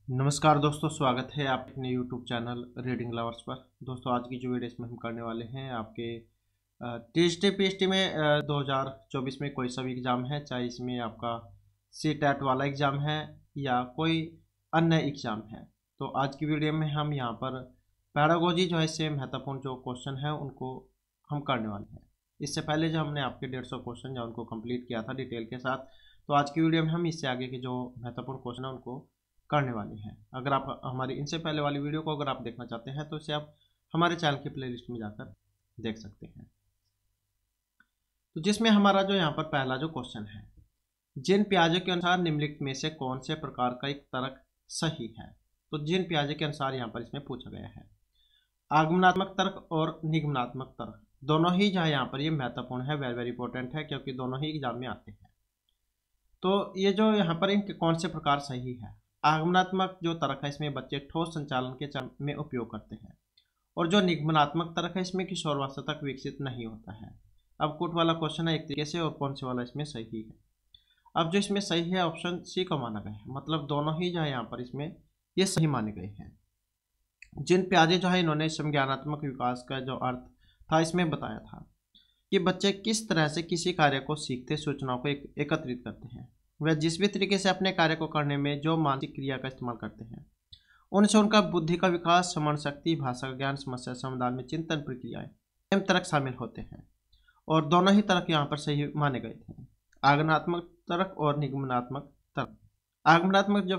नमस्कार दोस्तों, स्वागत है आप अपने YouTube चैनल रीडिंग लवर्स पर। दोस्तों आज की जो वीडियो इसमें हम करने वाले हैं आपके टीएसटी पीएसटी में 2024 में कोई सा भी एग्ज़ाम है, चाहे इसमें आपका सी टेट वाला एग्ज़ाम है या कोई अन्य एग्ज़ाम है। तो आज की वीडियो में हम यहाँ पर पैडागोजी जो है इससे महत्वपूर्ण जो क्वेश्चन है उनको हम करने वाले हैं। इससे पहले जो हमने आपके 150 क्वेश्चन जो उनको कंप्लीट किया था डिटेल के साथ, तो आज की वीडियो में हम इससे आगे के जो महत्वपूर्ण क्वेश्चन है उनको करने वाले हैं। अगर आप हमारी इनसे पहले वाली वीडियो को अगर आप देखना चाहते हैं तो इसे आप हमारे चैनल की प्लेलिस्ट में जाकर देख सकते हैं। तो जिसमें हमारा जो यहाँ पर पहला जो क्वेश्चन है, जिन प्याजे के अनुसार निम्नलिखित में से कौन से प्रकार का एक तर्क सही है। तो जिन प्याजे के अनुसार यहाँ पर इसमें पूछा गया है, आगमनात्मक तर्क और निगमनात्मक तर्क दोनों ही जो है यहाँ पर ये महत्वपूर्ण है, वेरी वेरी इंपॉर्टेंट है, क्योंकि दोनों ही एग्जाम में आते हैं। तो ये जो यहाँ पर इनके कौन से प्रकार सही है, आगमनात्मक जो तर्क है इसमें बच्चे ठोस संचालन के चरण में उपयोग करते हैं, और जो निगमनात्मक तर्क है इसमें किशोरावस्था तक विकसित नहीं होता है। अब कुट वाला क्वेश्चन है एक तरीके से, और कौन से वाला इसमें सही है। अब जो इसमें सही है ऑप्शन सी को माना गया है, मतलब दोनों ही जो है यहाँ पर इसमें ये सही माने गए हैं। जिन प्याजे जो है इन्होंने संज्ञानात्मक विकास का जो अर्थ था इसमें बताया था कि बच्चे किस तरह से किसी कार्य को सीखते सूचनाओं को एकत्रित करते हैं, वह जिस भी तरीके से अपने कार्य को करने में जो मानसिक क्रिया का इस्तेमाल करते हैं उनसे उनका बुद्धि का विकास, स्मरण शक्ति, भाषा का ज्ञान, समस्या समाधान में चिंतन प्रक्रियाएं एवं तर्क शामिल होते हैं। और दोनों ही तर्क यहाँ पर सही माने गए थे, आगमनात्मक तर्क और निगमनात्मक तर्क। आगमनात्मक जो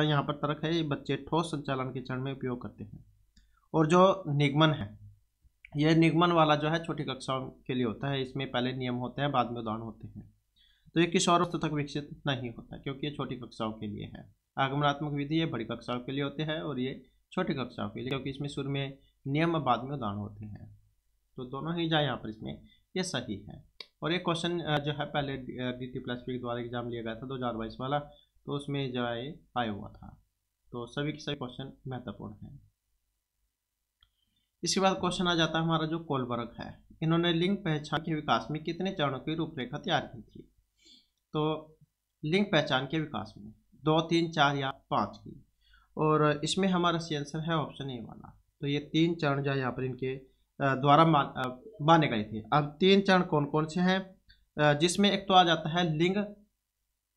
यहाँ पर तर्क है ये बच्चे ठोस संचालन के चरण में उपयोग करते हैं, और जो निगमन है यह निगमन वाला जो है छोटी कक्षाओं के लिए होता है। इसमें पहले नियम होते हैं, बाद में उदाहरण होते हैं। तो ये किशोरावस्था तक विकसित नहीं होता क्योंकि ये छोटी कक्षाओं के लिए है। आगमनात्मक विधि ये बड़ी कक्षाओं के लिए होते हैं और ये छोटी कक्षाओं के लिए, क्योंकि इसमें शुरू में नियम बाद में उदाहरण होते हैं। तो दोनों ही जाए यहाँ पर इसमें ये सही है। और ये क्वेश्चन जो है पहले DT+P के द्वारा एग्जाम लिया गया था 2022 वाला, तो उसमें जो है आया हुआ था। तो सभी के सभी क्वेश्चन महत्वपूर्ण हैं। इसके बाद क्वेश्चन आ जाता है हमारा जो कोलबर्ग है, इन्होंने लिंग पहचान के विकास में कितने चरणों की रूपरेखा तैयार की थी। तो लिंग पहचान के विकास में 2, 3, 4 या 5 की, और इसमें हमारा सही आंसर है ऑप्शन ए वाला। तो ये 3 चरण जो है यहाँ पर इनके द्वारा माने गए थे। अब 3 चरण कौन कौन से हैं, जिसमें एक तो आ जाता है लिंग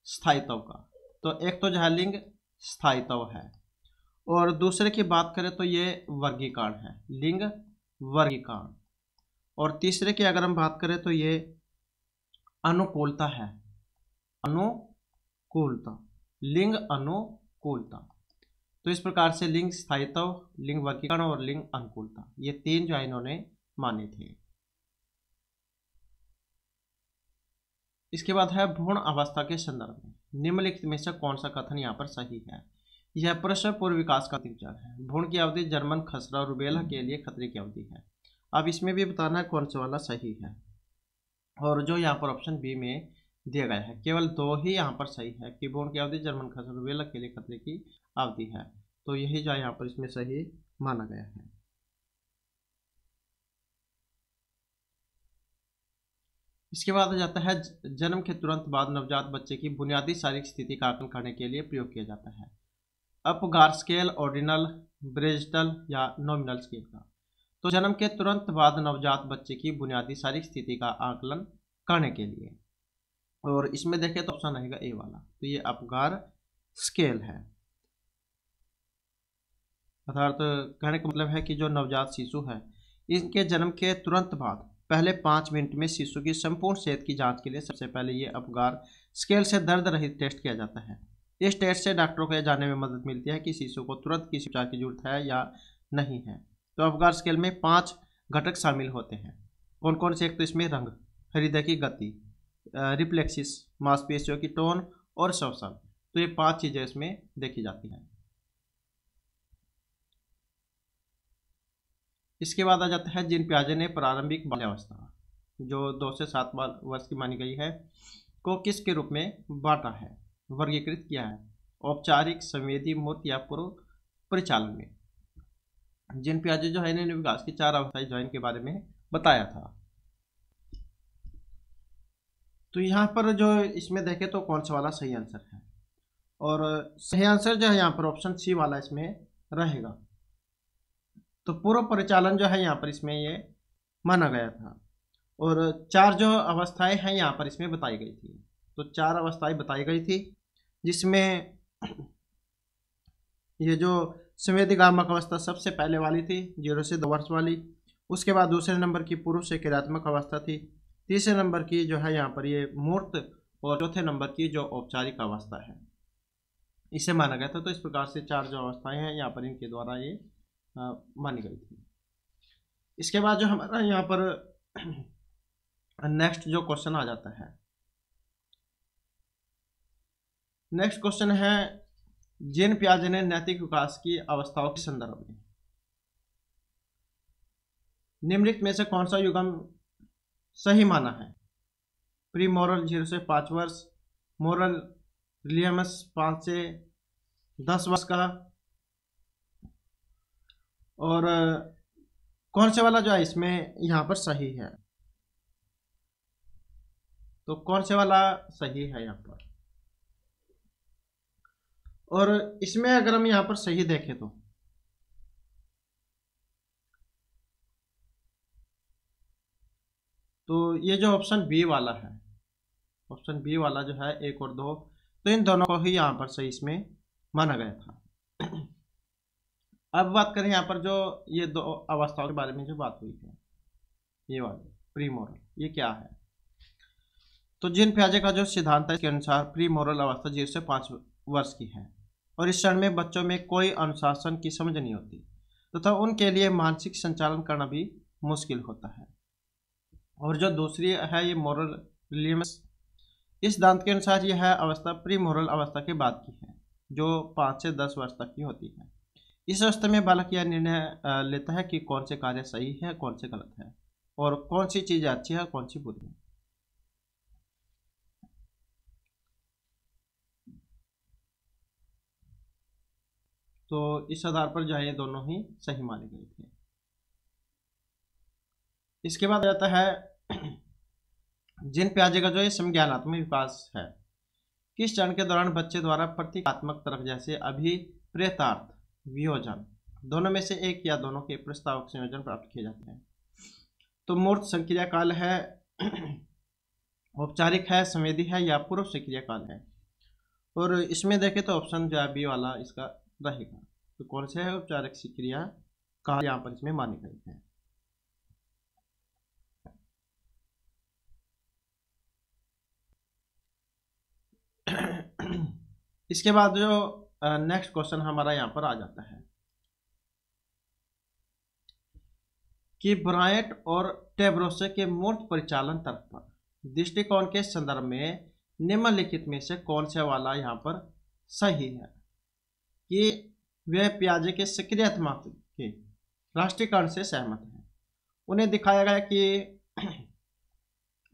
स्थायित्व का। तो एक तो जो है लिंग स्थायित्व है, और दूसरे की बात करें तो ये वर्गीकरण है, लिंग वर्गीकरण। और तीसरे की अगर हम बात करें तो ये अनुकूलता है, अनुकूलता, लिंग अनुकूलता। तो इस प्रकार से लिंग स्थायित्व, लिंग वर्गीकरण और लिंग अनुकूलता, ये 3 जो इन्होंने माने थे। इसके बाद है भ्रूण अवस्था के संदर्भ में निम्नलिखित में से कौन सा कथन यहाँ पर सही है। यह प्रसव पूर्व विकास का विचार है। भ्रूण की अवधि जर्मन खसरा और रूबेला के लिए खतरे की अवधि है। अब इसमें भी बताना है कौन सा वाला सही है, और जो यहाँ पर ऑप्शन बी में दिया गया है केवल 2 ही यहाँ पर सही है कि भ्रूण की अवधि जर्मन खसरा रूबेला के लिए खतरे की अवधि है। तो यही जो यहाँ पर इसमें सही माना गया है। इसके बाद आ जाता है जन्म के तुरंत बाद नवजात बच्चे की बुनियादी शारीरिक स्थिति का आकलन करने के लिए प्रयोग किया जाता है। अपगार स्केल, ऑर्डिनल, ब्रिजटल या नॉमिनल स्केल का। तो जन्म के तुरंत बाद नवजात बच्चे की बुनियादी शारीरिक स्थिति का आकलन करने के लिए, और इसमें देखें तो ऑप्शन रहेगा ए वाला। तो ये अपगार स्केल है, अर्थात कहने का मतलब है कि जो नवजात शिशु है इनके जन्म के तुरंत बाद पहले 5 मिनट में शिशु की संपूर्ण सेहत की जांच के लिए सबसे पहले ये अपगार स्केल से दर्द रहित टेस्ट किया जाता है। इस टेस्ट से डॉक्टरों को यह जानने में मदद मिलती है कि शिशु को तुरंत किसी उपचार की जरूरत है या नहीं है। तो अपगार स्केल में 5 घटक शामिल होते हैं। कौन कौन से, एक तो इसमें रंग, हृदय की गति, रिफ्लेक्सिस, मांसपेशियों की टोन और श्वसन। तो ये 5 चीजें इसमें देखी जाती हैं। इसके बाद आ जाता है जिन प्याजे ने प्रारंभिक बाल्यावस्था जो 2 से 7 वर्ष की मानी गई है को किसके रूप में बांटा है, वर्गीकृत किया है। औपचारिक, संवेदी, मूर्त या पूर्व परिचालन में। जिन प्याजे जो है इन्होंने विकास की 4 अवस्थाएं जो इनके बारे में बताया था। तो यहाँ पर जो इसमें देखें तो कौन सा वाला सही आंसर है, और सही आंसर जो है यहाँ पर ऑप्शन सी वाला इसमें रहेगा। तो पूर्व परिचालन जो है यहाँ पर इसमें ये माना गया था। और 4 जो अवस्थाएं हैं यहाँ पर इसमें बताई गई थी। तो 4 अवस्थाएं बताई गई थी, जिसमें ये जो संवेदीगामक अवस्था सबसे पहले वाली थी 0 से 2 वर्ष वाली। उसके बाद दूसरे नंबर की पूर्व से क्रियात्मक अवस्था थी। तीसरे नंबर की जो है यहाँ पर ये मूर्त, और चौथे नंबर की जो औपचारिक अवस्था है इसे माना गया था। तो इस प्रकार से 4 जो अवस्थाएं हैं यहाँ पर इनके द्वारा ये मानी गई थी। इसके बाद जो हमारा यहाँ पर नेक्स्ट जो क्वेश्चन आ जाता है, नेक्स्ट क्वेश्चन है जीन पियाजे ने नैतिक विकास की अवस्थाओं के संदर्भ में निम्नलिखित में से कौन सा युग्म सही माना है? प्री मॉरल 0 से 5 वर्ष, मॉरल रिलियमस 5 से 10 वर्ष का, और कौन से वाला जो है इसमें यहाँ पर सही है? तो कौन से वाला सही है यहाँ पर? और इसमें अगर हम यहाँ पर सही देखें तो ये जो ऑप्शन बी वाला है, ऑप्शन बी वाला जो है 1 और 2, तो इन दोनों को ही यहाँ पर सही इसमें माना गया था। अब बात करें यहाँ पर जो ये 2 अवस्थाओं के बारे में जो बात हुई है, ये वाली प्री मॉरल, ये क्या है? तो जीन पियाजे का जो सिद्धांत है इसके अनुसार प्री मॉरल अवस्था 0 से 5 वर्ष की है, और इस क्षण में बच्चों में कोई अनुशासन की समझ नहीं होती तथा उनके लिए मानसिक संचालन करना भी मुश्किल होता है। और जो दूसरी है ये मॉरल रिलियमस, इस सिद्धांत के अनुसार यह अवस्था प्री मॉरल अवस्था के बाद की है, जो 5 से 10 वर्ष तक की होती है। इस अवस्था में बालक यह निर्णय लेता है कि कौन से कार्य सही है, कौन से गलत है, और कौन सी चीज़ अच्छी है, कौन सी बुरी है। तो इस आधार पर जो है ये दोनों ही सही माने गए थे। इसके बाद आता है जीन पियाजे का जो ये संज्ञानात्मक विकास है, किस चरण के दौरान बच्चे द्वारा प्रतीकात्मक तर्क जैसे अभिप्रेतार्थ, वियोजन दोनों में से एक या दोनों के प्रस्तावक संयोजन प्राप्त किए जाते हैं? तो मूर्त संक्रिया काल है, औपचारिक है, संवेदी है, या पूर्व संक्रिया काल है? और इसमें देखें तो ऑप्शन जो है बी वाला इसका रहेगा। तो कौन से है औपचारिक संक्रिया काल यहाँ पर इसमें माने गए हैं। इसके बाद जो नेक्स्ट क्वेश्चन हमारा यहाँ पर आ जाता है कि ब्रायट और टेब्रोसे के मूर्त परिचालन तर्क पर दृष्टिकोण के संदर्भ में निम्नलिखित में से कौन सा वाला यहाँ पर सही है? कि वे पियाजे के सक्रियात्मक के राष्ट्रीयकरण से सहमत हैं। उन्हें दिखाया गया कि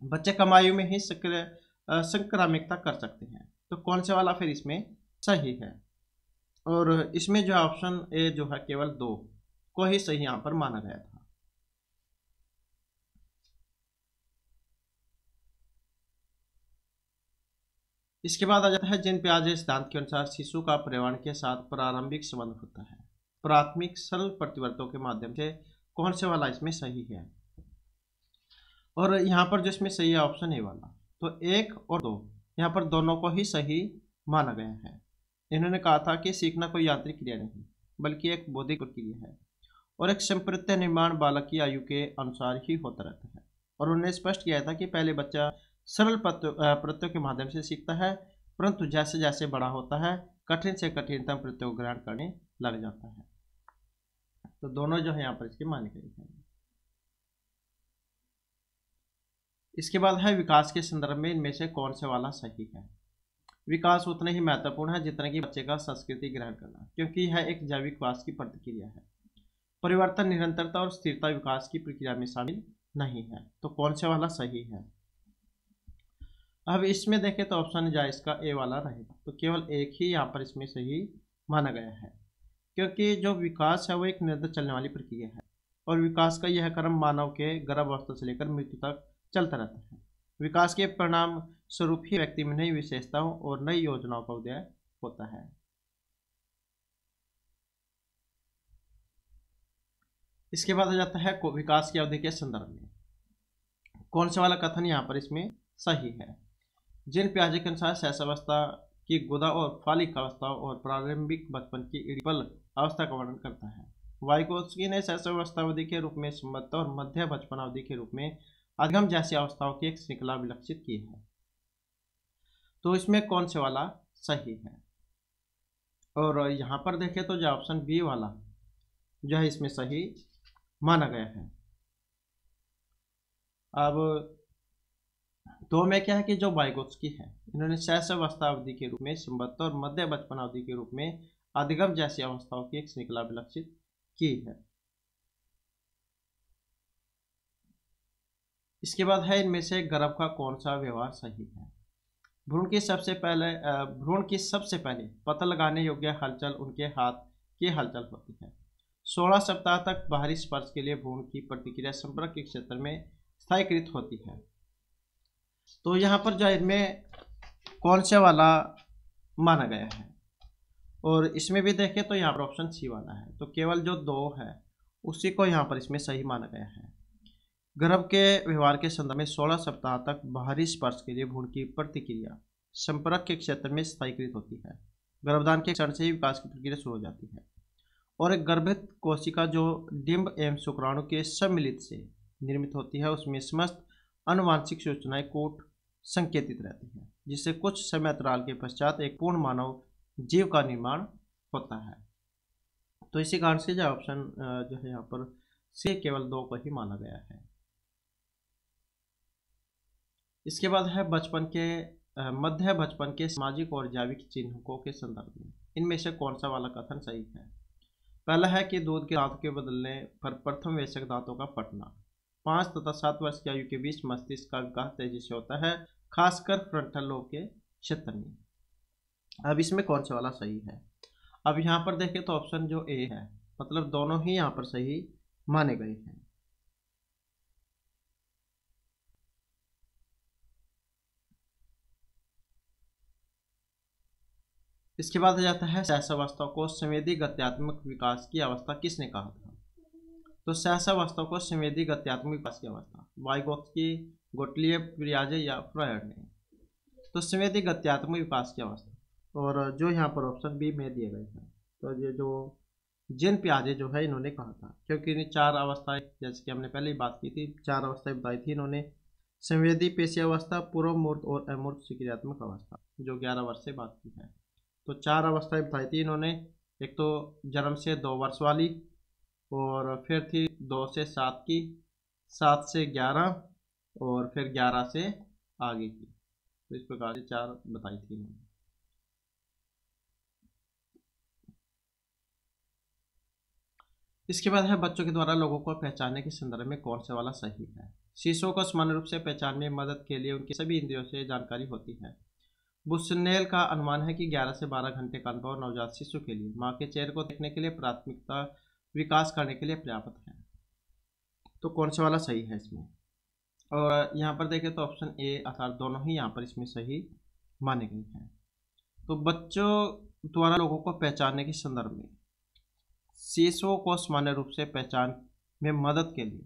बच्चे कम आयु में ही संक्रामिकता कर सकते हैं। तो कौन से वाला फिर इसमें सही है? और इसमें जो ऑप्शन ए जो है केवल 2 को ही सही यहाँ पर माना गया था। इसके बाद आ जाता है जीन पियाजे सिद्धांत के अनुसार शिशु का पर्यावरण के साथ प्रारंभिक संबंध होता है प्राथमिक सरल प्रतिवर्तों के माध्यम से। कौन से वाला इसमें सही है? और यहाँ पर जो इसमें सही है ऑप्शन ए वाला। तो 1 और 2 यहाँ पर दोनों को ही सही माना गया है। इन्होंने कहा था कि सीखना कोई यांत्रिक क्रिया नहीं बल्कि एक बौद्धिक प्रक्रिया है और एक संप्रत्य निर्माण बालक की आयु के अनुसार ही होता रहता है। और उन्होंने स्पष्ट किया था कि पहले बच्चा सरल प्रत्ययों के माध्यम से सीखता है, परंतु जैसे जैसे बड़ा होता है कठिन से कठिनतम प्रत्ययों को ग्रहण करने लग जाता है। तो दोनों जो है यहाँ पर इसके माने गए हैं। इसके बाद है विकास के संदर्भ में इनमें से कौन से वाला सही है? विकास उतना ही महत्वपूर्ण है जितना कि बच्चे का संस्कृति ग्रहण करना, क्योंकि यह एक जैविक विकास की प्रतिक्रिया है। परिवर्तन, निरंतरता और स्थिरता विकास की प्रक्रिया में शामिल नहीं है। तो कौन से वाला सही है? अब इसमें देखें तो ऑप्शन जो इसका ए वाला रहेगा। तो केवल एक ही यहाँ पर इसमें सही माना गया है, क्योंकि जो विकास है वो एक निरंतर चलने वाली प्रक्रिया है और विकास का यह क्रम मानव के गर्भावस्था से लेकर मृत्यु तक चलता रहता है। विकास के परिणाम स्वरूप ही व्यक्ति में नई विशेषताओं और नई योजनाओं का उदय होता है। इसके बाद आ जाता है विकास की अवधि के संदर्भ में कौन सा वाला कथन यहाँ पर इसमें सही है। जिन पियाजे के अनुसार शैशवावस्था की गुदा और फालिक अवस्था और प्रारंभिक बचपन की इडिपल अवस्था का वर्णन करता है। वाइगोत्स्की ने शैशवावस्था अवधि के रूप में संबद्ध और मध्य बचपन अवधि के रूप में अधिगम जैसी अवस्थाओं की एक श्रृंखला विलक्षित की है। तो इसमें कौन से वाला सही है। और यहाँ पर देखें तो जो ऑप्शन बी वाला जो है इसमें सही माना गया है। अब दो में क्या है कि जो वाइगोत्स्की है इन्होंने शैशवावस्था अवधि के रूप में संबद्ध और मध्य बचपन अवधि के रूप में अधिगम जैसी अवस्थाओं की एक श्रृंखला विलक्षित की है। इसके बाद है इनमें से गर्भ का कौन सा व्यवहार सही है। भ्रूण की सबसे पहले पता लगाने योग्य हलचल उनके हाथ की हलचल होती है। 16 सप्ताह तक बाहरी स्पर्श के लिए भ्रूण की प्रतिक्रिया संपर्क के क्षेत्र में स्थायीकृत होती है। तो यहाँ पर जो इनमें कौन से वाला माना गया है। और इसमें भी देखें तो यहाँ पर ऑप्शन सी वाला है। तो केवल जो दो है उसी को यहाँ पर इसमें सही माना गया है। गर्भ के व्यवहार के संदर्भ में 16 सप्ताह तक बाहरी स्पर्श के लिए भ्रूण की प्रतिक्रिया संपर्क के क्षेत्र में स्थायीकृत होती है। गर्भधान के क्षण से ही विकास की प्रक्रिया शुरू हो जाती है और एक गर्भित कोशिका जो डिंब एवं शुक्राणु के सम्मिलित से निर्मित होती है उसमें समस्त आनुवांशिक सूचनाएं कूट संकेतित रहती है, जिससे कुछ समय अंतराल के पश्चात एक पूर्ण मानव जीव का निर्माण होता है। तो इसी कारण से जो ऑप्शन जो है यहाँ पर से केवल दो को ही माना गया है। इसके बाद है मध्य बचपन के सामाजिक और जैविक चिन्हों के संदर्भ में इनमें से कौन सा वाला कथन सही है। पहला है कि दूध के दांतों के बदलने पर प्रथम वयस्क दांतों का फटना। 5 तथा 7 वर्ष की आयु के बीच मस्तिष्क का विकास तेजी से होता है, खासकर फ्रंटल लोब के क्षेत्र में। अब इसमें कौन सा वाला सही है। अब यहाँ पर देखें तो ऑप्शन जो ए है मतलब दोनों ही यहाँ पर सही माने गए हैं। इसके बाद आ जाता है शैशवावस्था को संवेदी गत्यात्मक विकास की अवस्था किसने कहा था। तो शैशवावस्था को संवेदी गत्यात्मक विकास की अवस्था वाइगोत्स्की, गोटलिएव, पियाजे या फ्रायड ने। तो संवेदी गत्यात्मक विकास की अवस्था और जो यहाँ पर ऑप्शन बी में दिए गए हैं। तो ये जो जीन पियाजे जो है इन्होंने कहा था, क्योंकि इन्हें 4 अवस्थाएं जैसे कि हमने पहले ही बात की थी 4 अवस्थाएं बताई थी इन्होंने। संवेदी पेशी अवस्था, पूर्व मूर्त और अमूर्त सक्रियात्मक अवस्था जो 11 वर्ष से बात की है। तो 4 अवस्थाएं बताई थी इन्होंने। एक तो जन्म से 2 वर्ष वाली और फिर थी 2 से 7 की, 7 से 11 और फिर 11 से आगे की। तो इस प्रकार से 4 बताई थी इन्होंने। इसके बाद है बच्चों के द्वारा लोगों को पहचानने के संदर्भ में कौन सा वाला सही है। शिशुओं को सामान्य रूप से पहचानने में मदद के लिए उनकी सभी इंद्रियों से जानकारी होती है। बुस्नेल का अनुमान है कि 11 से 12 घंटे का अनुभव नवजात शिशु के लिए मां के चेहरे को देखने के लिए प्राथमिकता विकास करने के लिए पर्याप्त है। तो कौन सा वाला सही है इसमें। और यहाँ पर देखें तो ऑप्शन ए अर्थात दोनों ही यहाँ पर इसमें सही माने गए हैं। तो बच्चों द्वारा लोगों को पहचानने के संदर्भ में शिशुओं को सामान्य रूप से पहचान में मदद के लिए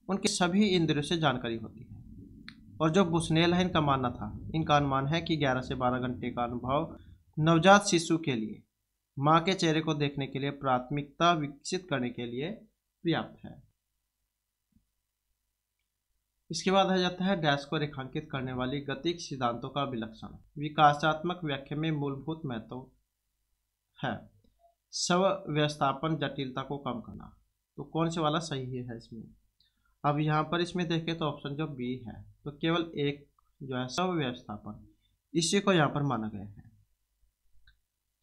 उनकी सभी इंद्रियों से जानकारी होती है। और जो बुस्नेल है इनका अनुमान है कि 11 से 12 घंटे का अनुभव नवजात शिशु के लिए मां के चेहरे को देखने के लिए प्राथमिकता विकसित करने के लिए पर्याप्त है। इसके बाद आ जाता है डैश को रेखांकित करने वाली गतिक सिद्धांतों का विलक्षण विकासात्मक व्याख्या में मूलभूत महत्व है। स्व व्यवस्थापन जटिलता को कम करना। तो कौन से वाला सही है इसमें। अब यहाँ पर इसमें देखें तो ऑप्शन जो बी है तो केवल एक जो है स्व व्यवस्थापन इसी को यहाँ पर माना गया है।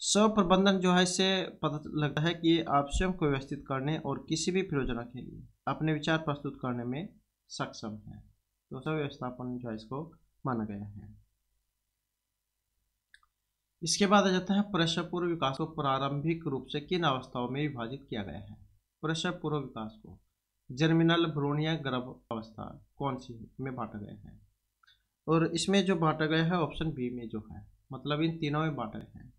स्व प्रबंधन जो है इससे पता लगता है कि आप स्वयं को व्यवस्थित करने और किसी भी परियोजना के लिए अपने विचार प्रस्तुत करने में सक्षम है। तो स्व व्यवस्थापन जो है इसको माना गया है। इसके बाद आ जाता है प्रसव पूर्व विकास को प्रारंभिक रूप से किन अवस्थाओं में विभाजित किया गया है। प्रसव पूर्व विकास को जर्मिनल, भ्रूणीय, गर्भ अवस्था कौन सी में बांटा गया है। और इसमें जो बांटा गया है ऑप्शन बी में जो है मतलब इन तीनों में बांटा गया है।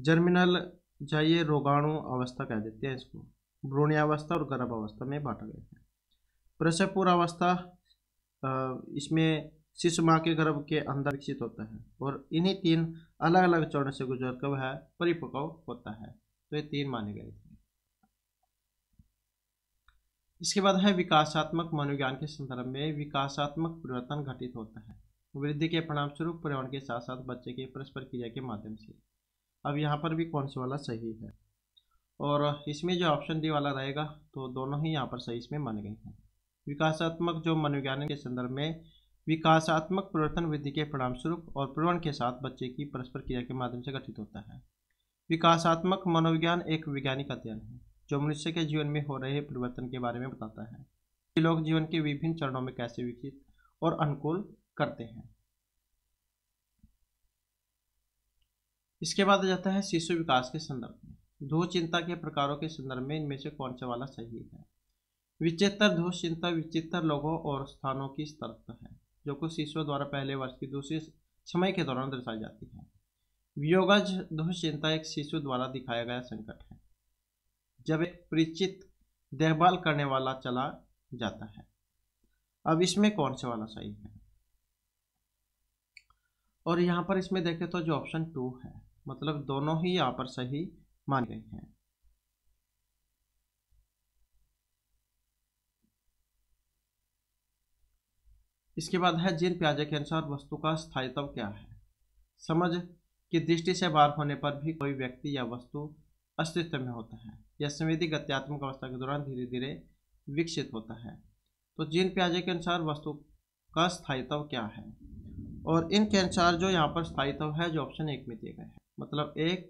जर्मिनल चाहिए रोगाणु अवस्था कह देते हैं इसको, भ्रूणावस्था और गर्भावस्था में बांटा गया है। प्रसव पूर्वावस्था इसमें शिशु माँ के गर्भ के अंदर विकसित होता है और इन्हीं 3 अलग अलग चरणों से गुजर कर वह परिपक्व होता है। तो ये 3 माने गए थे। इसके बाद है विकासात्मक मनोविज्ञान के संदर्भ में विकासात्मक परिवर्तन घटित होता है वृद्धि के परिणाम स्वरूप पर्यावरण के साथ साथ बच्चे के परस्पर क्रिया के माध्यम से। अब यहाँ पर भी कौन सा वाला सही है, और इसमें जो ऑप्शन डी वाला रहेगा तो दोनों ही यहाँ पर सही इसमें माने गए हैं। विकासात्मक जो मनोविज्ञान के संदर्भ में विकासात्मक परिवर्तन वृद्धि के परिणाम स्वरूप और पर्यावरण के साथ बच्चे की परस्पर क्रिया के माध्यम से घटित होता है। विकासात्मक मनोविज्ञान एक वैज्ञानिक अध्ययन है जो मनुष्य के जीवन में हो रहे परिवर्तन के बारे में बताता है कि लोग जीवन के विभिन्न चरणों में कैसे विकसित और अनुकूल करते हैं। इसके बाद आ जाता है शिशु विकास के संदर्भ में दुश्चिंता के प्रकारों के संदर्भ में इनमें से कौन सा वाला सही है। विचित्र दुश्चिंता विचित्र लोगों और स्थानों की सतर्कता है जो कुछ शिशुओं द्वारा पहले वर्ष की दूसरी समय के दौरान दर्शाई जाती है। वियोगज दुश्चिंता एक शिशु द्वारा दिखाया गया संकट है जब एक परिचित देखभाल करने वाला चला जाता है। अब इसमें कौन सा वाला सही है, और यहाँ पर इसमें देखें तो जो ऑप्शन 2 है, मतलब दोनों ही यहाँ पर सही मान गए हैं। इसके बाद है जीन पियाजे के अनुसार वस्तु का स्थायित्व क्या है। समझ की दृष्टि से बाहर होने पर भी कोई व्यक्ति या वस्तु अस्तित्व में होता है। यह संवेदी गत्यात्मक अवस्था के दौरान धीरे धीरे विकसित होता है। तो जीन पियाजे के अनुसार वस्तु का स्थायित्व क्या है, और इनके अनुसार जो यहाँ पर स्थायित्व है जो ऑप्शन 1 में दिए गए हैं, मतलब 1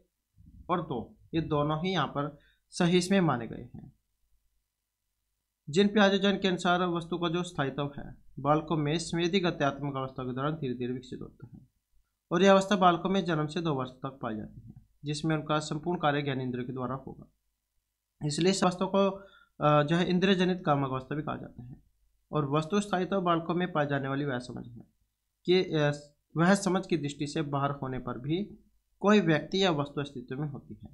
और 2 ये दोनों ही यहाँ पर सही इसमें माने गए हैं। जीन पियाजे जन के अनुसार वस्तु का जो स्थायित्व है बालकों में संवेदी गत्यात्मक अवस्था के दौरान धीरे धीरे विकसित होता है और यह अवस्था बालकों में जन्म से 2 वर्ष तक पाई जाती है जिसमें उनका संपूर्ण कार्य ज्ञानेंद्रियों के द्वारा होगा। इसलिए इस अवस्था को जो है इंद्रिय जनित कामक अवस्था भी कहा जाता है। और वस्तु स्थायित्व बालकों में पाई जाने वाली वह समझ है कि वह समझ की दृष्टि से बाहर होने पर भी कोई व्यक्ति या वस्तु अस्तित्व में होती है।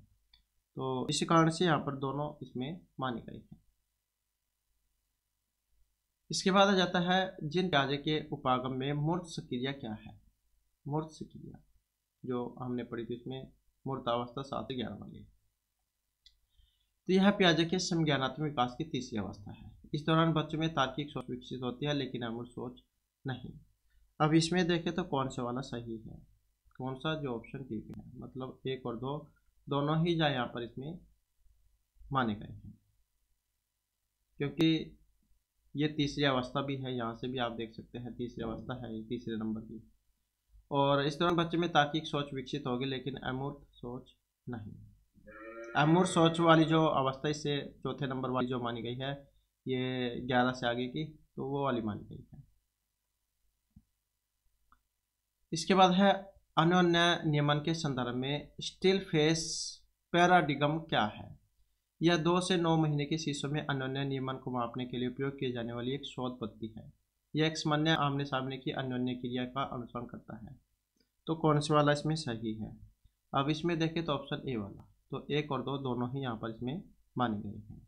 तो इसी कारण से यहाँ पर दोनों इसमें माने गए हैं। इसके बाद आ जाता है जीन पियाजे के उपागम में मूर्त सक्रिया क्या है। मूर्त सक्रिया जो हमने पढ़ी थी इसमें मूर्तावस्था 7 से 11 वाली। तो यह पियाजे के समज्ञानात्मक विकास की तीसरी अवस्था है। इस दौरान बच्चों में तार्किक सोच विकसित होती है लेकिन अमूर्त सोच नहीं। अब इसमें देखें तो कौन सा वाला सही है, कौन सा जो ऑप्शन डी है, मतलब 1 और 2 दोनों ही जा यहाँ पर इसमें माने गए हैं क्योंकि ये तीसरी अवस्था भी है। यहाँ से भी आप देख सकते हैं तीसरी अवस्था है ये तीसरे नंबर की, और इस दौरान बच्चे में तार्किक सोच विकसित होगी लेकिन अमूर्त सोच नहीं। अमूर्त सोच वाली जो अवस्था इससे चौथे नंबर वाली जो मानी गई है ये 11 से आगे की, तो वो वाली मानी गई है। इसके बाद है अन्योन्य नियमन के संदर्भ में स्टिल फेस पैराडिगम क्या है। यह 2 से 9 महीने के शिशु में अन्योन्य नियमन को मापने के लिए उपयोग की जाने वाली एक शोध पद्धति है। यह एक सामान्य आमने सामने की अन्योन्य क्रिया का अनुसरण करता है। तो कौन सा वाला इसमें सही है। अब इसमें देखें तो ऑप्शन ए वाला, तो 1 और 2 दोनों ही यहाँ पर इसमें माने गए हैं।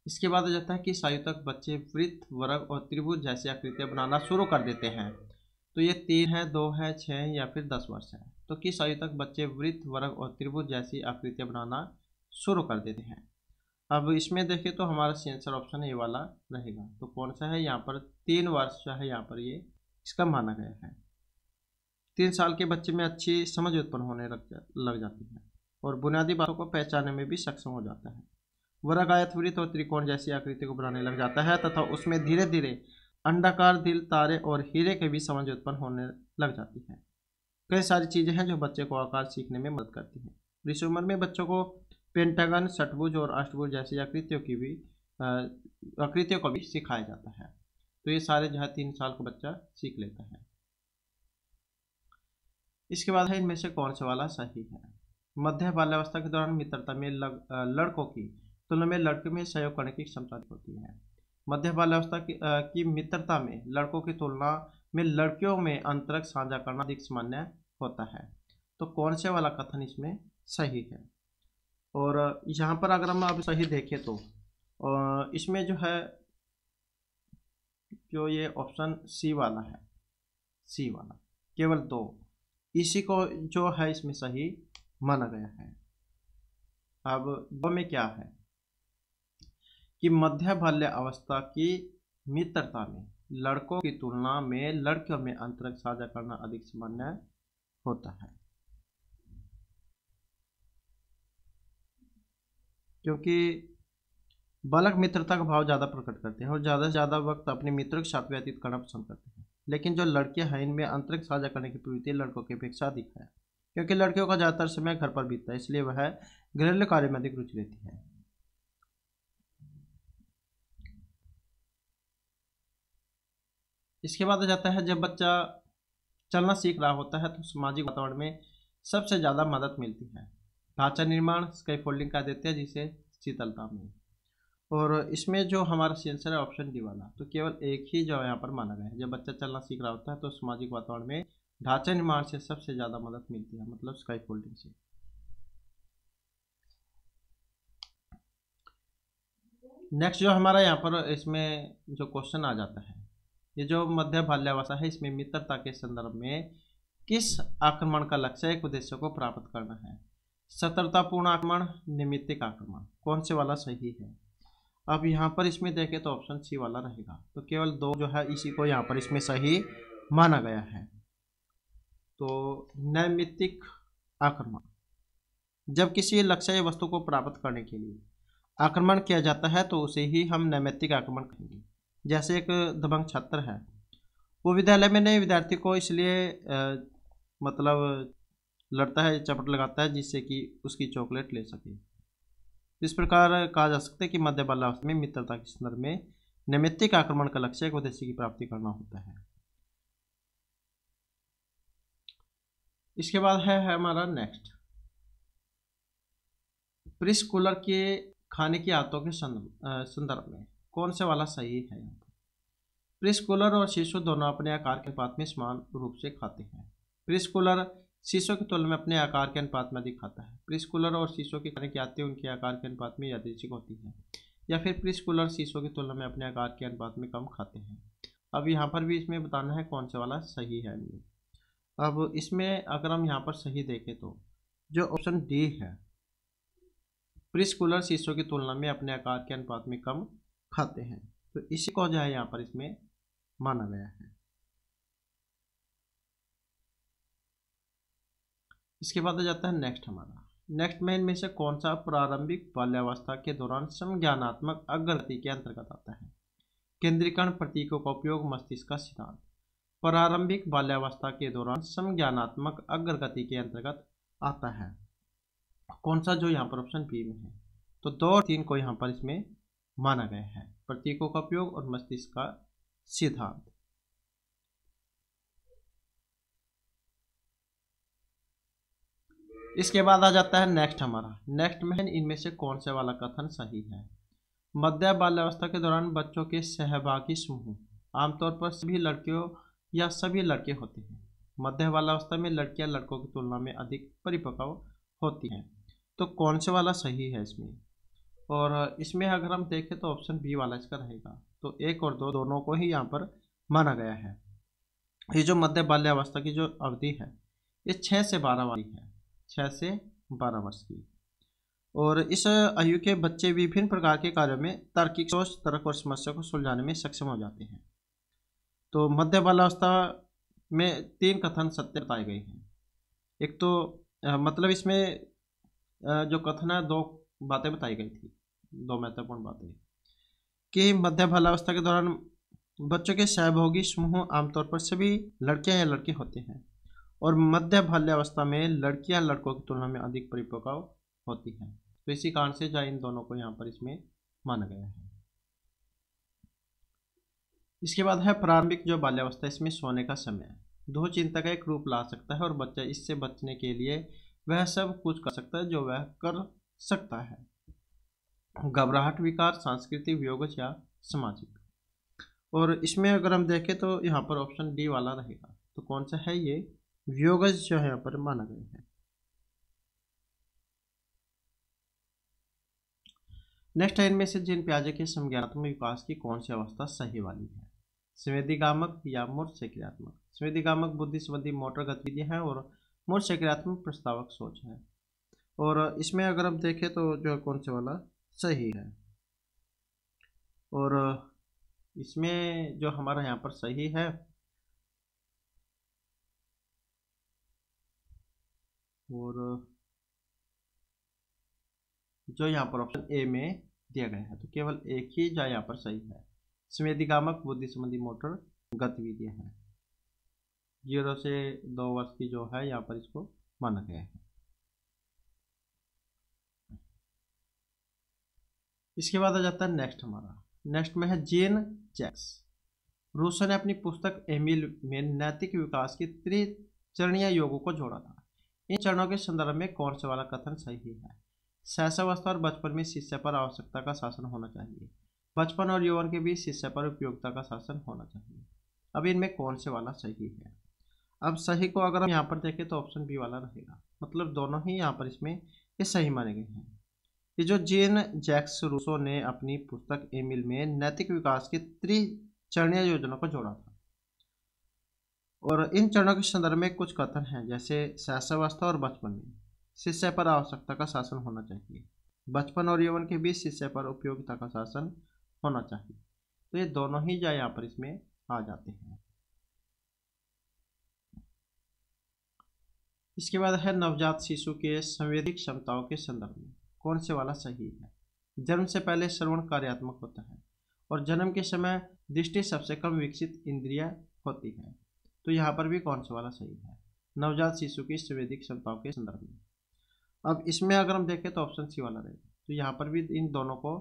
इसके बाद आ जाता है कि संयुतक बच्चे वृत्त वर्ग और त्रिभुज जैसी आकृतियां बनाना शुरू कर देते हैं। तो ये 3 है, 2 है, 6 या फिर 10 वर्ष है। तो किस आयु तक बच्चे वृत्त वर्ग और त्रिभुज जैसी आकृतियां बनाना शुरू कर देते हैं। अब इसमें देखें तो हमारा आंसर ऑप्शन ए वाला रहेगा। तो कौन सा है यहाँ पर 3 वर्ष जो है यहाँ पर ये इसका माना गया है। 3 साल के बच्चे में अच्छी समझ उत्पन्न होने लग जाती है और बुनियादी बातों को पहचानने में भी सक्षम हो जाता है। वर्ग आयत वृत्त और त्रिकोण जैसी आकृति को बनाने लग जाता है तथा उसमें धीरे धीरे अंडाकार दिल तारे और हीरे के भी समझ उत्पन्न होने लग जाती है। कई सारी चीजें हैं जो बच्चे को आकार सीखने में मदद करती हैं। इस उम्र में बच्चों को पेंटागन, षटभुज और अष्टभुज जैसी आकृतियों को भी सिखाया जाता है। तो ये सारे जो है 3 साल का बच्चा सीख लेता है। इसके बाद है इनमें से कौन सा वाला सही है। मध्य बाल्यावस्था के दौरान मित्रता में लड़कों की तुलना में लड़कियों में सहयोग करने की क्षमता होती है। मध्य बाल्यावस्था की मित्रता में लड़कों की तुलना में लड़कियों में अंतरंग साझा करना अधिक सामान्य होता है। तो कौन से वाला कथन इसमें सही है? और यहाँ पर अगर हम अब सही देखें तो इसमें जो है, जो ये ऑप्शन सी वाला है, सी वाला केवल 2, इसी को जो है इसमें सही माना गया है। अब 2 में क्या है कि मध्य बाल्य अवस्था की मित्रता में लड़कों की तुलना में लड़कियों में अंतरंग साझा करना अधिक सामान्य होता है, क्योंकि बालक मित्रता का भाव ज़्यादा प्रकट करते हैं और ज़्यादा से ज़्यादा वक्त अपने मित्रों के साथ व्यतीत करना पसंद करते हैं। लेकिन जो लड़कियां हैं इनमें अंतरंग साझा करने की प्रवृत्ति लड़कों की अपेक्षा अधिक है, क्योंकि लड़कियों का ज़्यादातर समय घर पर बीतता है, इसलिए वह घरेलू कार्य में अधिक रुचि लेती है। इसके बाद आ जाता है, जब बच्चा चलना सीख रहा होता है तो सामाजिक वातावरण में सबसे ज़्यादा मदद मिलती है। ढांचा निर्माण स्कैफोल्डिंग कह देते हैं जिसे शीतलता में। और इसमें जो हमारा आंसर है ऑप्शन डी वाला, तो केवल एक ही जो यहाँ पर माना गया है। जब बच्चा चलना सीख रहा होता है तो सामाजिक वातावरण में ढांचा निर्माण से सबसे ज़्यादा मदद मिलती है, मतलब स्कैफोल्डिंग से। नेक्स्ट जो हमारा यहाँ पर इसमें जो क्वेश्चन आ जाता है, ये जो मध्य बाल्यावस्था है इसमें मित्रता के संदर्भ में किस आक्रमण का लक्ष्य एक उद्देश्य को प्राप्त करना है? सतर्कतापूर्ण आक्रमण, नैमित्तिक आक्रमण, कौन से वाला सही है? अब यहाँ पर इसमें देखें तो ऑप्शन सी वाला रहेगा, तो केवल 2 जो है इसी को यहाँ पर इसमें सही माना गया है। तो नैमित्तिक आक्रमण, जब किसी लक्ष्य या वस्तु को प्राप्त करने के लिए आक्रमण किया जाता है तो उसे ही हम नैमित्तिक आक्रमण कहेंगे। जैसे एक दबंग छात्र है, वो विद्यालय में नए विद्यार्थी को इसलिए मतलब लड़ता है, चपट लगाता है जिससे कि उसकी चॉकलेट ले सके। इस प्रकार कहा जा सकता है कि मध्य बाल्यावस्था में मित्रता के संदर्भ में नैमित्तिक आक्रमण का लक्ष्य एक उद्देश्य की प्राप्ति करना होता है। इसके बाद है हमारा नेक्स्ट, प्री स्कूलर के खाने की आदतों के संदर्भ में कौन से वाला सही है? यहाँ पर प्री स्कूलर और शिशु दोनों अपने आकार के अनुपात में समान रूप से खाते हैं। प्री स्कूलर शिशु की तुलना में अपने आकार के अनुपात में अधिक खाता है। प्री स्कूलर और शिशु की खाने की आदतें उनके आकार के अनुपात में यादृच्छिक होती है, या फिर प्री स्कूलर शिशु की तुलना में अपने आकार के अनुपात में कम खाते हैं। अब यहाँ पर भी इसमें बताना है कौन सा वाला सही है। अब इसमें अगर हम यहाँ पर सही देखें तो जो ऑप्शन डी है, प्री स्कूलर शिशु की तुलना में अपने आकार के अनुपात में कम खाते हैं, तो इसी को जो है यहाँ पर इसमें माना गया है। इसके बाद आ जाता है नेक्स्ट हमारा, नेक्स्ट में इनमें से कौन सा प्रारंभिक बाल्यावस्था के दौरान संज्ञानात्मक अग्रगति के अंतर्गत आता है? केंद्रीकरण प्रतीकों का उपयोग, मस्तिष्क का सिद्धांत। प्रारंभिक बाल्यावस्था के दौरान संज्ञानात्मक अग्रगति के अंतर्गत आता है कौन सा? जो यहाँ पर ऑप्शन बी में है। तो 2 और 3 को यहाँ पर इसमें माना गया है, प्रतीकों का उपयोग और मस्तिष्क का सिद्धांत। इसके बाद आ जाता है नेक्स्ट हमारा, नेक्स्ट में इनमें से कौन से वाला कथन सही है? मध्य बाल्यावस्था के दौरान बच्चों के सहभागी समूह आमतौर पर सभी लड़कियों या सभी लड़के होते हैं। मध्य बाल्यावस्था में लड़कियां लड़कों की तुलना में अधिक परिपक्व होती हैं, तो कौन से वाला सही है इसमें? और इसमें अगर हम देखें तो ऑप्शन बी वाला इसका रहेगा। तो 1 और 2 दोनों को ही यहाँ पर माना गया है। ये जो मध्य बाल्यावस्था की जो अवधि है ये 6 से 12 वाली है, 6 से 12 वर्ष की। और इस आयु के बच्चे विभिन्न प्रकार के कार्यों में तार्किक सोच, तर्क और समस्या को सुलझाने में सक्षम हो जाते हैं। तो मध्य बाल्यावस्था में 3 कथन सत्य बताए गए हैं। एक तो मतलब इसमें जो कथन है 2 बातें बताई गई थी, 2 महत्वपूर्ण बातें, कि मध्य बाल्यावस्था के दौरान बच्चों के सहयोगी समूह आमतौर पर सभी लड़कियां या लड़के होते हैं, और मध्य बाल्यावस्था में लड़कियां लड़कों की तुलना में अधिक परिपक्व होती हैं। तो इसी कारण से जो इन दोनों को यहाँ पर इसमें माना गया है। इसके बाद है प्रारंभिक जो बाल्यावस्था, इसमें सोने का समय दो चिंता का एक रूप ला सकता है, और बच्चा इससे बचने के लिए वह सब कुछ कर सकता है जो वह कर सकता है। घबराहट, विकार, सांस्कृतिक वियोग या सामाजिक। और इसमें अगर हम देखें तो यहाँ पर ऑप्शन डी वाला रहेगा। तो कौन सा है ये, वियोगज जो है यहाँ पर माना गया है। नेक्स्ट है, इनमें से जिन प्याजे के संज्ञानात्मक विकास की कौन सी अवस्था सही वाली है, संवेदीगामक या मूर्त सक्रियात्मक। संवेदीगामक बुद्धि संबंधी मोटर गतिविधियां हैं और मूर्त सक्रियात्मक प्रस्तावक सोच है। और इसमें अगर हम देखें तो जो कौन से वाला सही है, और इसमें जो हमारा यहाँ पर सही है और जो यहाँ पर ऑप्शन ए में दिया गया है, तो केवल एक ही जो यहाँ पर सही है। संवेदीगामक बुद्धि संबंधी मोटर गतिविधियां हैं, 0 से 2 वर्ष की जो है यहाँ पर इसको माना गया है। इसके बाद आ जाता है नेक्स्ट हमारा, नेक्स्ट में है जीन जैक्स। रूसो ने अपनी पुस्तक एमिल में नैतिक विकास की त्रिचरणीय योगों को जोड़ा था। इन चरणों के संदर्भ में कौन सा वाला कथन सही है, शैशवावस्था और बचपन में शिष्य पर आवश्यकता का शासन होना चाहिए, बचपन और यौवन के बीच शिष्य पर उपयोगिता का शासन होना चाहिए। अब इनमें कौन से वाला सही है। अब सही को अगर हम यहाँ पर देखें तो ऑप्शन बी वाला रहेगा, मतलब दोनों ही यहाँ पर इसमें ये सही माने गए हैं। ये जो जीन जैक्स रूसो ने अपनी पुस्तक एमिल में नैतिक विकास की त्रिचरणीय योजना को जोड़ा था, और इन चरणों के संदर्भ में कुछ कथन हैं, जैसे शैशवावस्था और बचपन में शिष्य पर आवश्यकता का शासन होना चाहिए, बचपन और यौवन के बीच शिष्य पर उपयोगिता का शासन होना चाहिए। तो ये दोनों ही जो यहाँ पर इसमें आ जाते हैं। इसके बाद है नवजात शिशु के संवेदी क्षमताओं के संदर्भ में कौन से वाला सही है। जन्म से पहले श्रवण कार्यात्मक होता है और जन्म के समय दृष्टि सबसे कम विकसित इंद्रिया होती है। तो यहाँ पर भी कौन सा वाला सही है, नवजात शिशु की संवेदी क्षमताओं के संदर्भ में। अब इसमें अगर हम देखें तो ऑप्शन सी वाला रहेगा। तो यहाँ पर भी इन दोनों को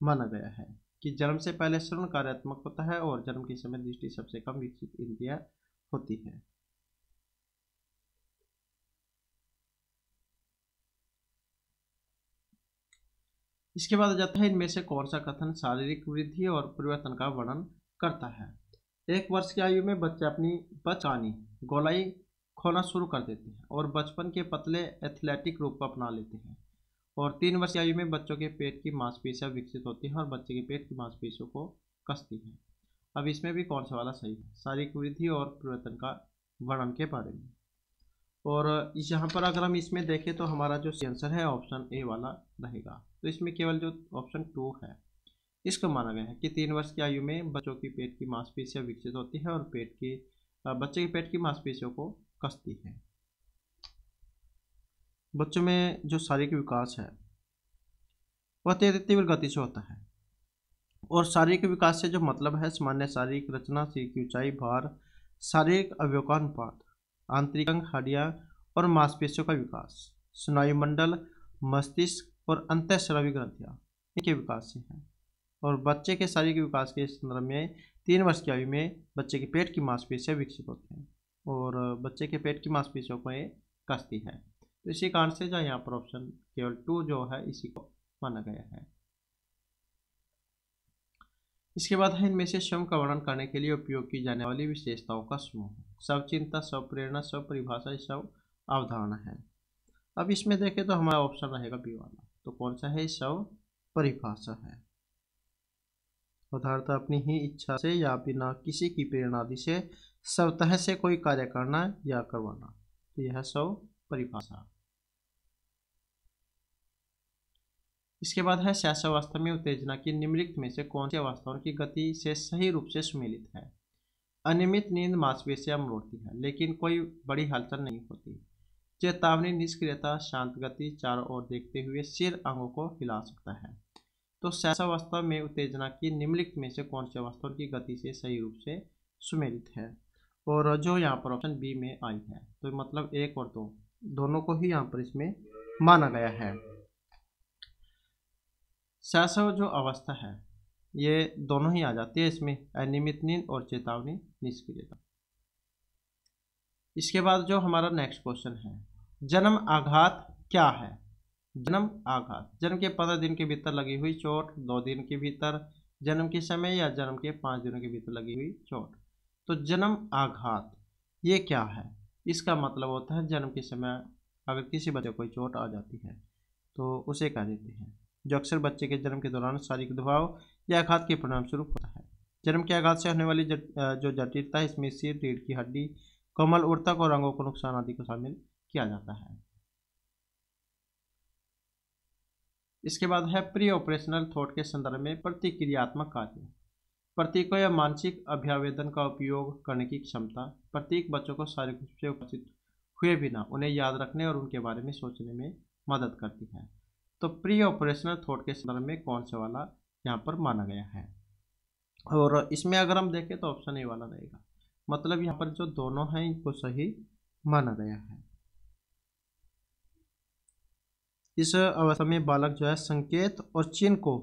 माना गया है कि जन्म से पहले श्रवण कार्यात्मक होता है और जन्म के समय दृष्टि सबसे कम विकसित इंद्रिया होती है। इसके बाद आ जाता है, इनमें से कौन सा कथन शारीरिक वृद्धि और परिवर्तन का वर्णन करता है। 1 वर्ष की आयु में बच्चे अपनी बचकानी गोलाई खोना शुरू कर देते हैं और बचपन के पतले एथलेटिक रूप को अपना लेते हैं। और 3 वर्ष की आयु में बच्चों के पेट की मांसपेशियां विकसित होती हैं और बच्चे के पेट की मांसपेशियों को कसती हैं। अब इसमें भी कौन सा वाला सही है, शारीरिक वृद्धि और परिवर्तन का वर्णन के बारे में। और यहाँ पर अगर हम इसमें देखें तो हमारा जो आंसर है ऑप्शन ए वाला रहेगा। तो इसमें केवल जो ऑप्शन 2 है इसको माना गया है कि 3 वर्ष की आयु में बच्चों की पेट की मांसपेशियां विकसित होती है और बच्चे के पेट की मांसपेशियों को कसती है। बच्चों में जो शारीरिक विकास है वह तेज तीव्र गति से होता है, और शारीरिक विकास से जो मतलब है सामान्य शारीरिक रचना, सिर की ऊंचाई, भार, शारीरिक अवयव का अनुपात, आंतरिक अंग, हड्डियां और मांसपेशियों का विकास, स्नायुमंडल, मस्तिष्क और अंतःस्रावी ग्रंथियां इनके विकास से है। और बच्चे के शारीरिक विकास के संदर्भ में 3 वर्ष की आयु में बच्चे के पेट की मांसपेशियां विकसित होती हैं और बच्चे के पेट की मांसपेशियों को ये कसती है। तो इसी कारण से जो यहाँ पर ऑप्शन केवल 2 जो है इसी को माना गया है। इसके बाद है, इनमें से स्वयं का वर्णन करने के लिए उपयोग की जाने वाली विशेषताओं का समूह। स्वचिंता, स्व प्रेरणा, स्व परिभाषा, स्व अवधारणा है। अब इसमें देखें तो हमारा ऑप्शन रहेगा बी वाला। तो कौन सा है, स्व परिभाषा है। उदाहरता अपनी ही इच्छा से या बिना किसी की प्रेरणा आदि से स्वतः से कोई कार्य करना या करवाना। तो यह स्व परिभाषा। इसके बाद है, शैशवावस्था में उत्तेजना की निम्नलिखित में से कौन सी अवस्थाओं की गति से सही रूप से सुमेलित है। अनियमित नींद मांसपेशियां मरोड़ती है लेकिन कोई बड़ी हलचल नहीं होती। चेतावनी, निष्क्रियता, शांत गति, चारों ओर देखते हुए सिर अंगों को हिला सकता है। तो शैशवावस्था में उत्तेजना की निम्नलिखित में से कौन सी अवस्थाओं की गति से सही रूप से सुमेलित है, और जो यहाँ पर ऑप्शन बी में आई है। तो मतलब 1 और 2 दोनों को ही यहाँ पर इसमें माना गया है। शैशव जो अवस्था है ये दोनों ही आ जाती है इसमें, अनियमित नींद और चेतावनी, निष्क्रियता। इसके बाद जो हमारा नेक्स्ट क्वेश्चन है, जन्म आघात क्या है। जन्म आघात, जन्म के 15 दिन के भीतर लगी हुई चोट, 2 दिन के भीतर जन्म के समय या जन्म के 5 दिनों के भीतर लगी हुई चोट। तो जन्म आघात ये क्या है? इसका मतलब होता है जन्म के समय अगर किसी बच्चे को कोई चोट आ जाती है तो उसे कह देते हैं, जो अक्सर बच्चे के जन्म के दौरान शारीरिक दबाव या आघात के परिणाम स्वरूप होता है। जन्म के आघात से होने वाली जो जटिलता है इसमें सिर, रीढ़ की हड्डी, कोमल ऊतक और अंगों को नुकसान आदि को शामिल किया जाता है। इसके बाद है प्री ऑपरेशनल थॉट के संदर्भ में प्रतिक्रियात्मक कार्य। प्रतीकों या मानसिक अभ्यावेदन का उपयोग करने की क्षमता प्रत्येक बच्चों को शारीरिक रूप से उपस्थित हुए बिना उन्हें याद रखने और उनके बारे में सोचने में मदद करती है। तो प्री ऑपरेशनल थॉट के संदर्भ में कौन से वाला यहाँ पर माना गया है? और इसमें अगर हम देखें तो ऑप्शन ए वाला रहेगा, मतलब यहाँ पर जो दोनों हैं इनको सही माना गया है। इस अवस्था में बालक जो है संकेत और चिन्ह को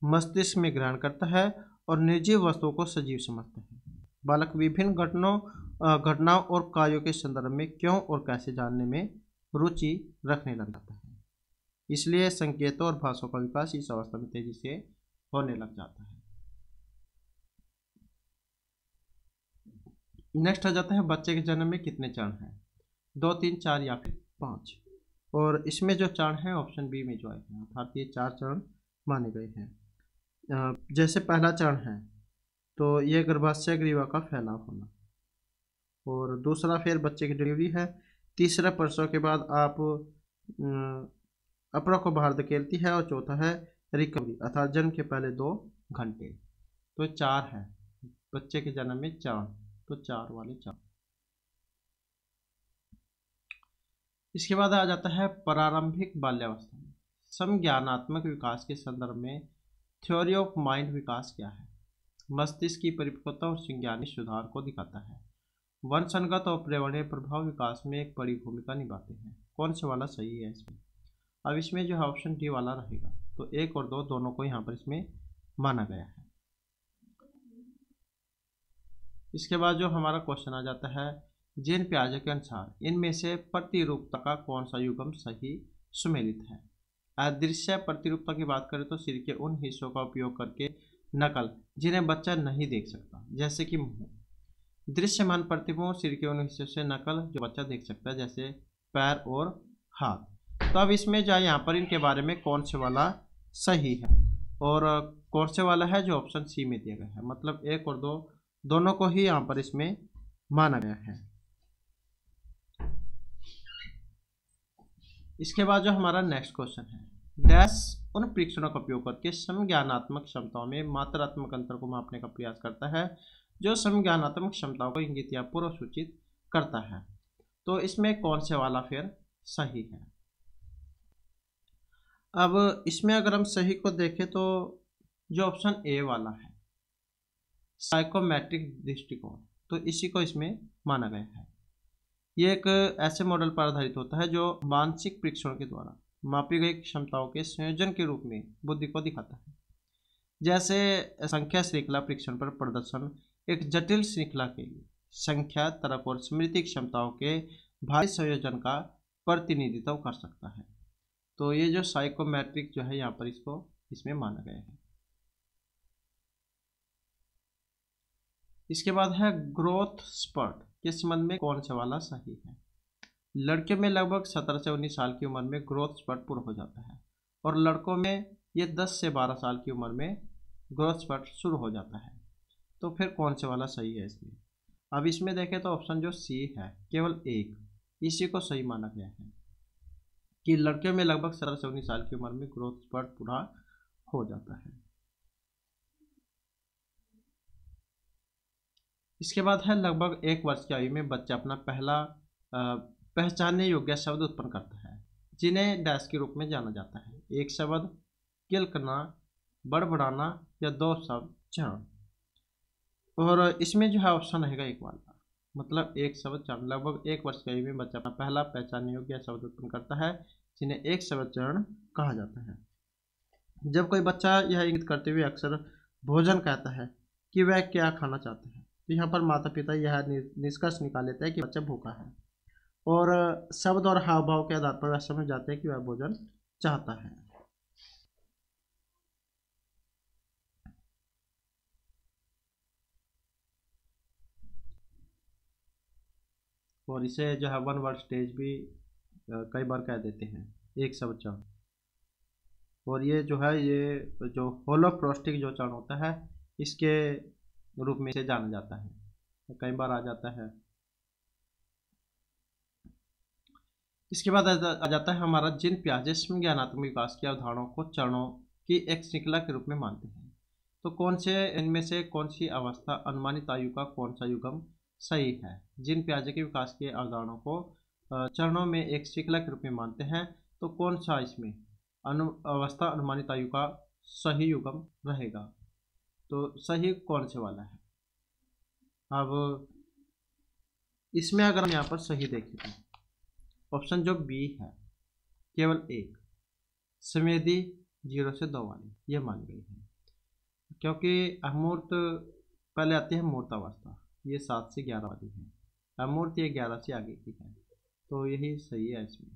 मस्तिष्क में ग्रहण करता है और निर्जीव वस्तुओं को सजीव समझता है। बालक विभिन्न घटनाओं और कार्यों के संदर्भ में क्यों और कैसे जानने में रुचि रखने लग जाता है। इसलिए संकेतों और भाषाओं का विकास इस अवस्था में तेजी से होने लग जाता है। नेक्स्ट आ जाता है बच्चे के जन्म में कितने चरण हैं? 2, 3, 4 या फिर 5। और इसमें जो चरण है ऑप्शन बी में जो आए हैं, अर्थात ये 4 चरण माने गए हैं। जैसे पहला चरण है तो ये गर्भाशय ग्रीवा का फैलाव होना, और दूसरा फिर बच्चे की डिलीवरी है, तीसरा प्रसव के बाद आप अपरा को बाहर धकेलती है, और चौथा है रिकवरी अर्थात जन्म के पहले 2 घंटे। तो 4 है बच्चे के जन्म में चरण, तो 4 वाले चरण। इसके बाद आ जाता है प्रारंभिक बाल्यावस्था में समज्ञानात्मक विकास के संदर्भ में थ्योरी ऑफ माइंड विकास क्या है? मस्तिष्क की परिपक्वता और संज्ञानिक सुधार को दिखाता है। वंशगत और पर्यावरणीय प्रभाव विकास में एक बड़ी भूमिका निभाते हैं। कौन से वाला सही है इसमें? अब इसमें जो है ऑप्शन डी वाला रहेगा, तो 1 और 2 दोनों को यहाँ पर इसमें माना गया है। इसके बाद जो हमारा क्वेश्चन आ जाता है जीन पियाजे के अनुसार इनमें से प्रतिरूपता का कौन सा युग्म सही सुमेलित है? अदृश्य प्रतिरूपता की बात करें तो सिर के उन हिस्सों का उपयोग करके नकल जिन्हें बच्चा नहीं देख सकता, जैसे कि मुंह। दृश्यमान प्रतिबिंब सिर के उन हिस्सों से नकल जो बच्चा देख सकता है, जैसे पैर और हाथ। तो अब इसमें जो यहाँ पर इनके बारे में कौन से वाला सही है और कौन से वाला है जो ऑप्शन सी में दिया गया है, मतलब 1 और 2 दोनों को ही यहाँ पर इसमें माना गया है। इसके बाद जो हमारा नेक्स्ट क्वेश्चन है डैश उन परीक्षणों का उपयोग करके समज्ञानात्मक क्षमताओं में मात्रात्मक अंतर को मापने का प्रयास करता है जो समज्ञानात्मक क्षमताओं को इंगित या पूर्व सूचित करता है। तो इसमें कौन से वाला फिर सही है? अब इसमें अगर हम सही को देखें तो जो ऑप्शन ए वाला है साइकोमेट्रिक दृष्टिकोण, तो इसी को इसमें माना गया है। ये एक ऐसे मॉडल पर आधारित होता है जो मानसिक परीक्षण के द्वारा मापी गई क्षमताओं के संयोजन के रूप में बुद्धि को दिखाता है। जैसे संख्या श्रृंखला परीक्षण पर प्रदर्शन एक जटिल श्रृंखला के लिए संख्या, तर्क और स्मृति क्षमताओं के भारी संयोजन का प्रतिनिधित्व कर सकता है। तो ये जो साइकोमेट्रिक जो है यहाँ पर इसको इसमें माना गया है। इसके बाद है ग्रोथ स्पर्ट के संबंध में कौन सा वाला सही है? लड़के में लगभग 17 से 19 साल की उम्र में ग्रोथ स्पर्ट पूरा हो जाता है और लड़कों में ये 10 से 12 साल की उम्र में ग्रोथ स्पर्ट शुरू हो जाता है। तो फिर कौन से वाला सही है इसमें? अब इसमें देखें तो ऑप्शन जो सी है केवल एक, इसी को सही माना गया है कि लड़के में लगभग 17 से 19 साल की उम्र में ग्रोथ स्पर्ट पूरा हो जाता है। इसके बाद है लगभग 1 वर्ष की आयु में बच्चा अपना पहला पहचानने योग्य शब्द उत्पन्न करता है जिन्हें डैश के रूप में जाना जाता है। 1 शब्द, किलकना, बड़बड़ाना या 2 शब्द चरण। और इसमें जो है ऑप्शन रहेगा 1 वाला, मतलब 1 शब्द चरण। लगभग 1 वर्ष की आयु में बच्चा अपना पहला पहचानने योग्य शब्द उत्पन्न करता है जिन्हें 1 शब्द चरण कहा जाता है। जब कोई बच्चा यह इंगित करते हुए अक्सर भोजन कहता है कि वह क्या खाना चाहता है, तो यहाँ पर माता पिता यह निष्कर्ष निकाल लेते हैं कि बच्चा भूखा है और शब्द और हाव भाव के आधार पर वह समझ जाते हैं कि वह भोजन चाहता है। और इसे जो है वन वर्ड स्टेज भी कई बार कह देते हैं, एक शब्द चरण। और ये जो है, ये जो होलोफ्रोस्टिक जो चरण होता है, इसके रूप में इसे जाना जाता है, कई बार आ जाता है। इसके बाद आ जाता है हमारा जिन पियाजे ज्ञानात्मक विकास की अवधारणाओं को चरणों की एक श्रृंखला के रूप में मानते हैं। तो कौन से इनमें से कौन सी अवस्था अनुमानित आयु का कौन सा युग्म सही है? जिन पियाजे के विकास की अवधारणाओं को चरणों में एक श्रृंखला के रूप में मानते हैं, तो कौन सा इसमें अवस्था अनुमानित आयु का सही युग्म रहेगा? तो सही कौन से वाला है? अब इसमें अगर हम यहाँ पर सही देखें तो ऑप्शन जो बी है, केवल एक संवेदी 0 से 2 वाली, ये मानी गई है। क्योंकि अमूर्त पहले आती है मूर्त अवस्था, ये 7 से 11 वाली है। अमूर्त ये 11 से आगे की है, तो यही सही है इसमें।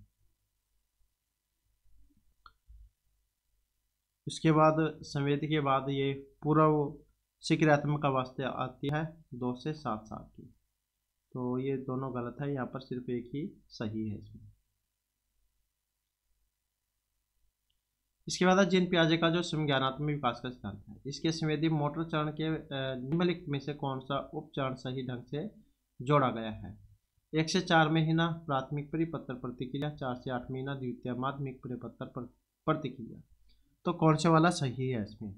इसके बाद संवेदी के बाद ये पूर्व सक्रियात्मक अवस्था आती है 2 से 7 साल की, तो ये दोनों गलत है, यहाँ पर सिर्फ एक ही सही है इसमें। इसके बाद जिन पियाजे का जो संज्ञानात्मक विकास का सिद्धांत है, इसके संवेदी मोटर चरण के निम्नलिखित में से कौन सा उपचरण सही ढंग से जोड़ा गया है? 1 से 4 महीना प्राथमिक परिपत्र प्रतिक्रिया, 4 से 8 महीना द्वितीय माध्यमिक परिपत्र प्रतिक्रिया। तो कौन से वाला सही है इसमें?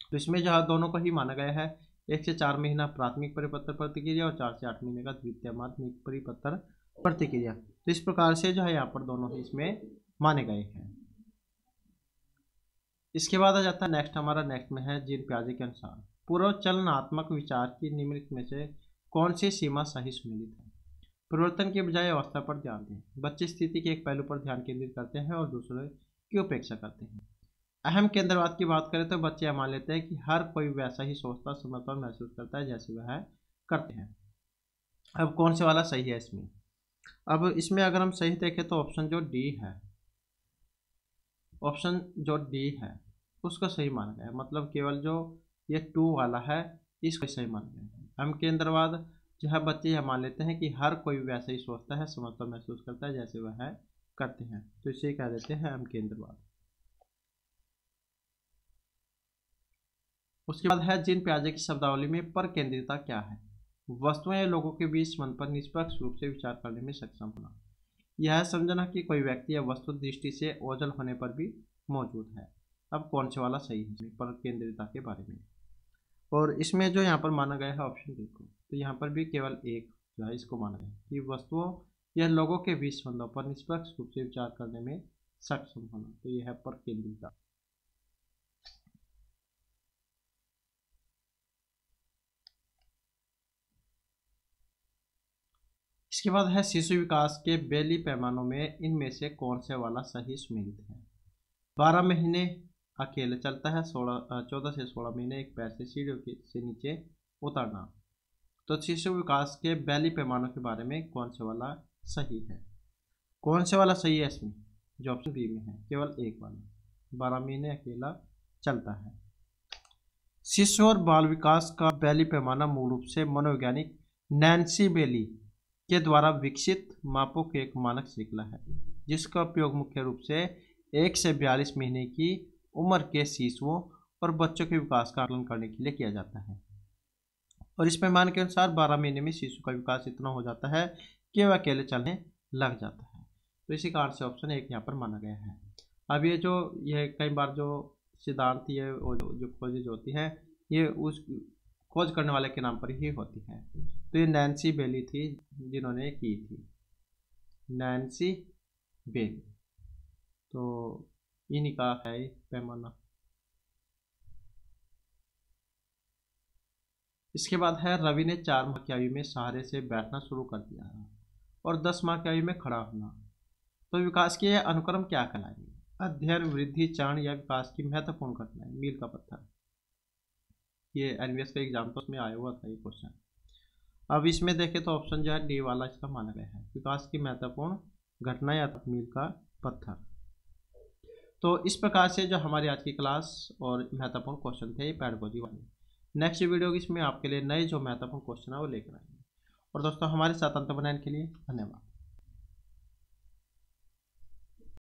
तो इसमें जो दोनों को ही माना गया है, 1 से 4 महीना प्राथमिक परिपत्र प्रतिक्रिया और 4 से 8 महीने का द्वितीय माध्यमिक परिपत्र प्रतिक्रिया। तो इस प्रकार से जो है यहाँ पर दोनों ही इसमें माने गए हैं। इसके बाद आ जाता है नेक्स्ट, हमारा नेक्स्ट में है जिन पियाजे के अनुसार पूर्व चलनात्मक विचार की निम्नलिखित में से कौन सी सीमा सही सुमेलित है? परिवर्तन के बजाय अवस्था पर ध्यान दें। बच्चे स्थिति के एक पहलू पर ध्यान केंद्रित करते हैं और दूसरे की उपेक्षा करते हैं। अहम केंद्रवाद की बात करें तो बच्चे यह मान लेते हैं कि हर कोई वैसा ही सोचता, समझता और महसूस करता है जैसे वह करते हैं। अब कौन से वाला सही है इसमें? अब इसमें अगर हम सही देखें तो ऑप्शन जो डी है, ऑप्शन जो डी है उसको सही माना गया है। मतलब केवल जो ये 2 वाला है इसको सही माना गया है। अहम केंद्रवाद जो है बच्चे यह मान लेते हैं कि हर कोई वैसा ही सोचता है, समझता और महसूस करता है जैसे वह करते हैं, तो इसे कह देते हैं अहम केंद्रवाद। उसके बाद है जिन पियाजे की शब्दावली में पर केंद्रिता क्या है? वस्तुओं या लोगों के बीच संबंध पर निष्पक्ष रूप से विचार करने में सक्षम होना। यह समझना कि कोई व्यक्ति या वस्तु दृष्टि से ओझल होने पर भी मौजूद है। अब कौन से वाला सही है पर केंद्रिता के बारे में? और इसमें जो यहाँ पर माना गया है ऑप्शन देखो, तो यहाँ पर भी केवल एक जो है इसको माना गया कि वस्तुओं या लोगों के बीच संबंधों पर निष्पक्ष रूप से विचार करने में सक्षम होना, तो यह है पर केंद्रिता। इसके बाद है शिशु विकास के बेली पैमानों में इनमें से कौन से वाला सही सुमेलित है? 12 महीने अकेले चलता है, 14 से 16 महीने एक पैर से सीढ़ियों से नीचे उतरना। तो शिशु विकास के बेली पैमानों के बारे में कौन से वाला सही है? कौन से वाला सही है इसमें? जो ऑप्शन बी में है, केवल एक वाला, 12 महीने अकेला चलता है। शिशु और बाल विकास का बेली पैमाना मूल रूप से मनोवैज्ञानिक नैन्सी बेली के द्वारा विकसित मापों की एक मानक श्रृंखला है, जिसका उपयोग मुख्य रूप से 1 से 42 महीने की उम्र के शिशुओं और बच्चों के विकास का आकलन करने के लिए किया जाता है। और इस पैमान के अनुसार 12 महीने में शिशु का विकास इतना हो जाता है कि वह अकेले चलने लग जाता है। तो इसी कारण से ऑप्शन 1 यहाँ पर माना गया है। अब ये कई बार जो सिद्धांत ये जो खोजें जो होती हैं, ये उस खोज करने वाले के नाम पर ही होती है। तो ये नैन्सी बेली थी जिन्होंने की थी, नैन्सी बेली। तो इन्हीं का है पैमाना। इसके बाद है रवि ने 4 माह की आयु में सहारे से बैठना शुरू कर दिया और 10 माह की आयु में खड़ा होना। तो विकास के अनुक्रम क्या कहलाएंगे? अध्ययन, वृद्धि, चरण या विकास की महत्वपूर्ण घटनाएं। मील का पत्थर, ये एनवीएस का एग्जाम तो उसमें आया हुआ था ये क्वेश्चन। अब इसमें देखें तो ऑप्शन जो है डी वाला इसका माना गया है, विकास की महत्वपूर्ण घटना या मील का पत्थर। तो इस प्रकार से जो हमारी आज की क्लास और महत्वपूर्ण क्वेश्चन थे ये पेडागोजी वाले। नेक्स्ट वीडियो इसमें आपके लिए नए जो महत्वपूर्ण क्वेश्चन है वो लेकर आएंगे। और दोस्तों हमारे साथ अंत बनाने के लिए धन्यवाद।